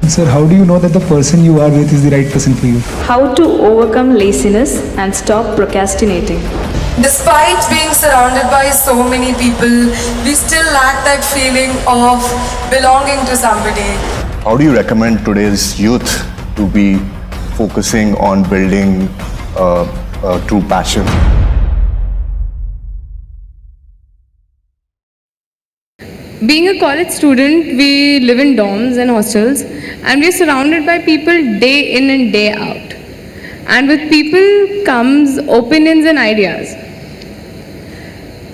Sir, how do you know that the person you are with is the right person for you? How to overcome laziness and stop procrastinating. Despite being surrounded by so many people, we still lack that feeling of belonging to somebody. How do you recommend today's youth to be focusing on building a true passion? Being a college student, we live in dorms and hostels, and we're surrounded by people day in and day out. And with people comes opinions and ideas.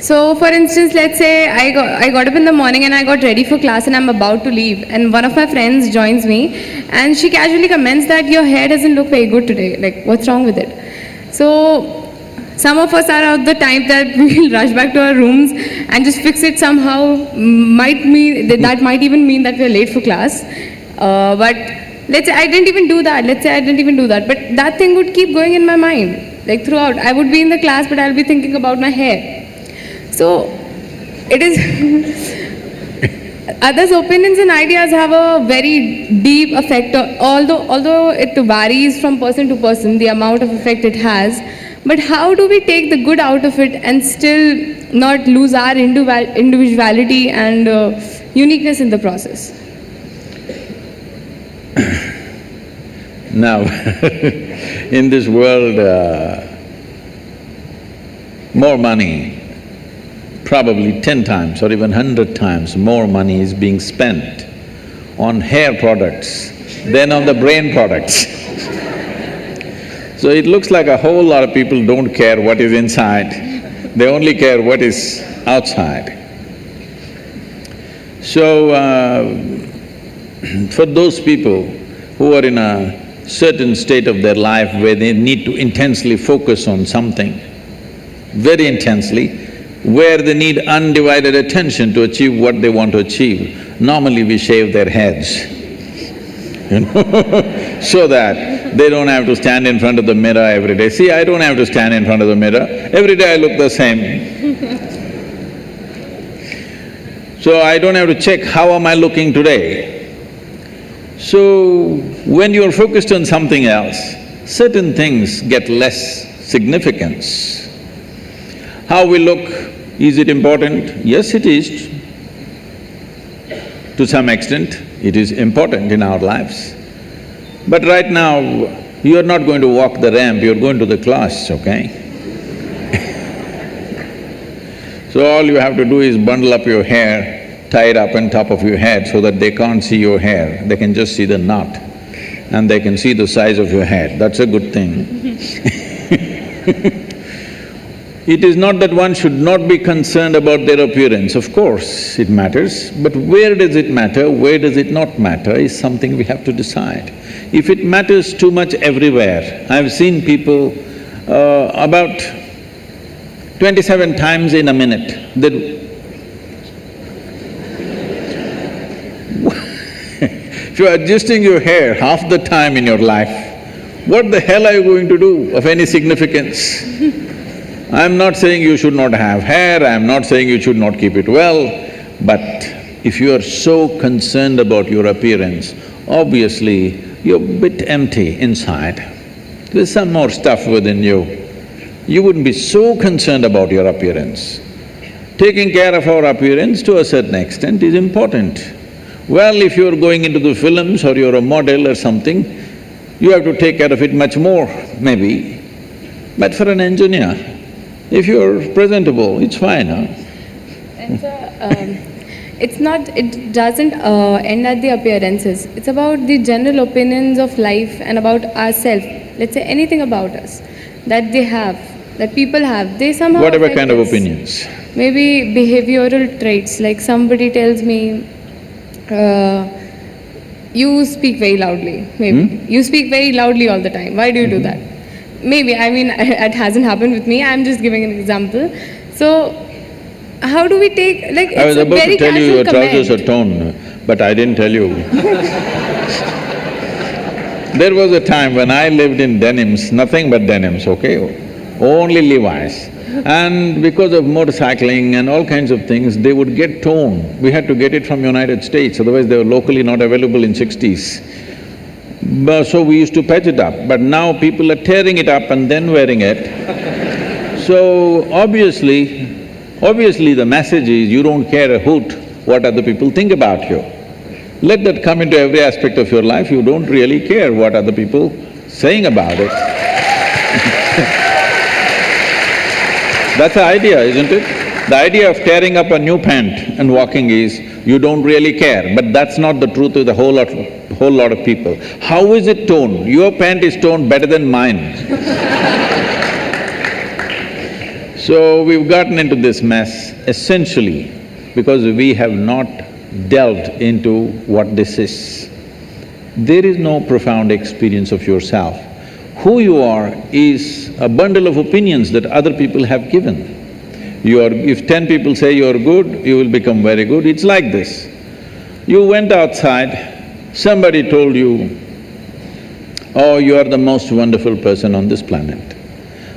So for instance, let's say I got up in the morning and I got ready for class and I'm about to leave, and one of my friends joins me and she casually comments that your hair doesn't look very good today, like what's wrong with it? So some of us are of the type that we'll rush back to our rooms and just fix it somehow. That might even mean that we're late for class. But let's say I didn't even do that. But that thing would keep going in my mind, like throughout. I would be in the class, but I'll be thinking about my hair. So it is others' opinions and ideas have a very deep effect, although it varies from person to person, the amount of effect it has. But how do we take the good out of it and still not lose our individuality and uniqueness in the process? Now, in this world, more money, probably 10 times or even 100 times more money is being spent on hair products than on the brain products. So it looks like a whole lot of people don't care what is inside, they only care what is outside. So, for those people who are in a certain state of their life where they need to intensely focus on something, very intensely, where they need undivided attention to achieve what they want to achieve, normally we shave their heads, so that they don't have to stand in front of the mirror every day. See, I don't have to stand in front of the mirror, every day I look the same. So I don't have to check how am I looking today. So when you're focused on something else, certain things get less significance. How we look, is it important? Yes, it is. To some extent, it is important in our lives. But right now, you're not going to walk the ramp, you're going to the class, okay? So all you have to do is bundle up your hair, tie it up on top of your head so that they can't see your hair, they can just see the knot and they can see the size of your head, that's a good thing. It is not that one should not be concerned about their appearance, of course it matters, but where does it matter, where does it not matter is something we have to decide. If it matters too much everywhere, I've seen people about 27 times in a minute, if you're adjusting your hair half the time in your life, what the hell are you going to do of any significance? I'm not saying you should not have hair, I'm not saying you should not keep it well, but if you are so concerned about your appearance, obviously you're a bit empty inside. There's some more stuff within you. You wouldn't be so concerned about your appearance. Taking care of our appearance to a certain extent is important. Well, if you're going into the films or you're a model or something, you have to take care of it much more, maybe. But for an engineer, if you're presentable, it's fine, huh? It doesn't end at the appearances. It's about the general opinions of life and about ourselves. Let's say anything about us that they have, that people have, they somehow… Whatever kind of opinions? Maybe behavioral traits, like somebody tells me, you speak very loudly, maybe. You speak very loudly all the time, why do you do that? Maybe, I mean, it hasn't happened with me, I'm just giving an example. So, how do we take… like, it's I was a about very to tell you your casual trousers are comment. torn, but I didn't tell you. There was a time when I lived in denims, nothing but denims, okay? only Levi's. And because of motorcycling and all kinds of things, they would get torn. We had to get it from United States, otherwise they were locally not available in 60s. So we used to patch it up, but now people are tearing it up and then wearing it. So obviously the message is you don't care a hoot what other people think about you. Let that come into every aspect of your life, you don't really care what other people saying about it. That's the idea, isn't it? The idea of tearing up a new pant and walking is, you don't really care, but that's not the truth with a whole lot of people. How is it torn? Your pant is torn better than mine. So we've gotten into this mess essentially because we have not delved into what this is. There is no profound experience of yourself. Who you are is a bundle of opinions that other people have given. If 10 people say you're good, you will become very good. It's like this. You went outside, somebody told you, oh, you are the most wonderful person on this planet.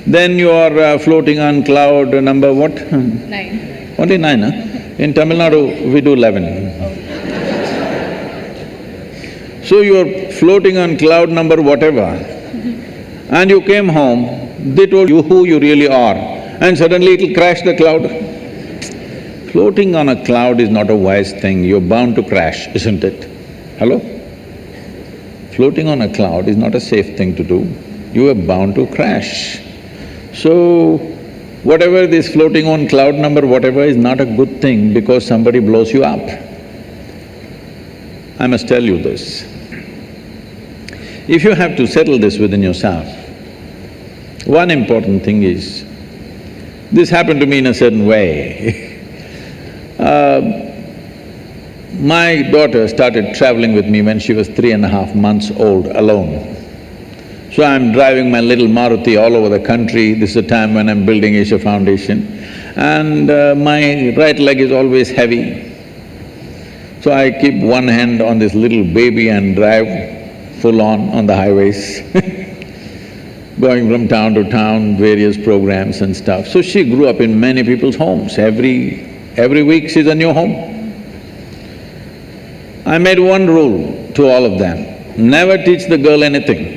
Then you are floating on cloud number what? 9. Only 9, huh? In Tamil Nadu, we do 11. So you're floating on cloud number whatever, and you came home, they told you who you really are, and suddenly it'll crash the cloud. Floating on a cloud is not a wise thing, you're bound to crash, isn't it? Hello? Floating on a cloud is not a safe thing to do, you are bound to crash. So, whatever this floating on cloud number whatever is not a good thing because somebody blows you up. I must tell you this. If you have to settle this within yourself, one important thing is, this happened to me in a certain way. My daughter started traveling with me when she was 3.5 months old alone. So I'm driving my little Maruti all over the country, this is the time when I'm building Asia Foundation, and my right leg is always heavy. So I keep one hand on this little baby and drive full on the highways going from town to town, various programs and stuff. So she grew up in many people's homes, every week she's a new home. I made one rule to all of them, never teach the girl anything.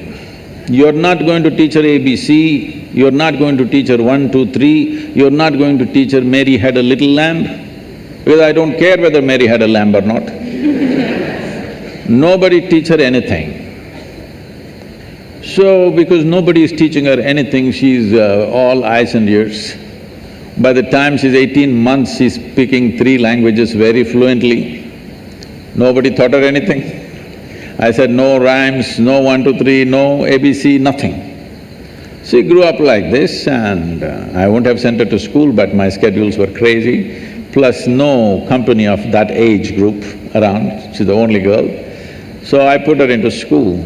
You're not going to teach her ABC, you're not going to teach her 1, 2, 3, you're not going to teach her Mary had a little lamb, because I don't care whether Mary had a lamb or not. Nobody teach her anything. So, because nobody is teaching her anything, she's all eyes and ears. By the time she's 18 months, she's speaking 3 languages very fluently. Nobody taught her anything. I said, no rhymes, no 1, 2, 3, no ABC, nothing. She grew up like this and I wouldn't have sent her to school, but my schedules were crazy, plus no company of that age group around, she's the only girl. So I put her into school.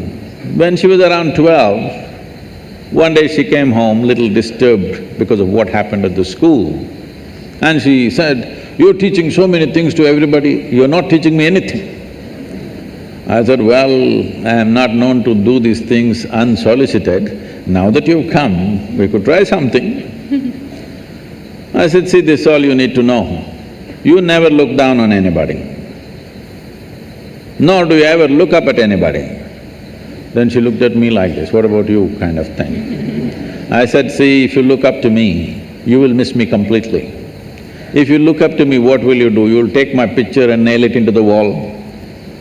When she was around 12, one day she came home little disturbed because of what happened at the school. And she said, you're teaching so many things to everybody, you're not teaching me anything. I said, well, I am not known to do these things unsolicited. Now that you've come, we could try something. I said, see, this is all you need to know. You never look down on anybody, nor do you ever look up at anybody. Then she looked at me like this, what about you, kind of thing. I said, see, if you look up to me, you will miss me completely. If you look up to me, what will you do? You will take my picture and nail it into the wall.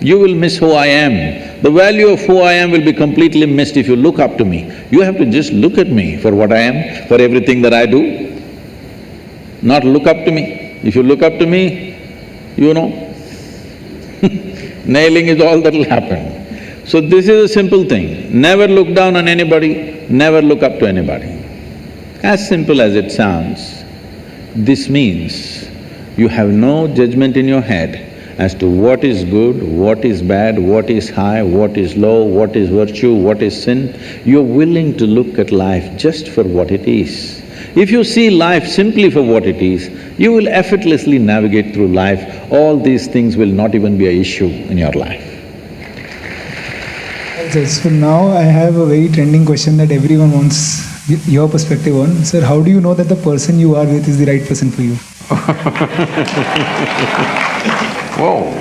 You will miss who I am. The value of who I am will be completely missed if you look up to me. You have to just look at me for what I am, for everything that I do, not look up to me. If you look up to me, you know, nailing is all that'll happen. So this is a simple thing, never look down on anybody, never look up to anybody. As simple as it sounds, this means you have no judgment in your head as to what is good, what is bad, what is high, what is low, what is virtue, what is sin. You're willing to look at life just for what it is. If you see life simply for what it is, you will effortlessly navigate through life. All these things will not even be an issue in your life. So now I have a very trending question that everyone wants Your perspective on, sir, how do you know that the person you are with is the right person for you? Whoa,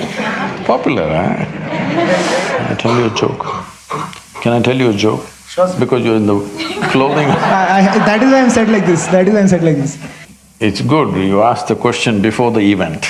popular, huh? Can I tell you a joke? Can I tell you a joke? Sure. Because you're in the clothing. That is why I'm said like this. That is why I'm said like this. It's good you asked the question before the event.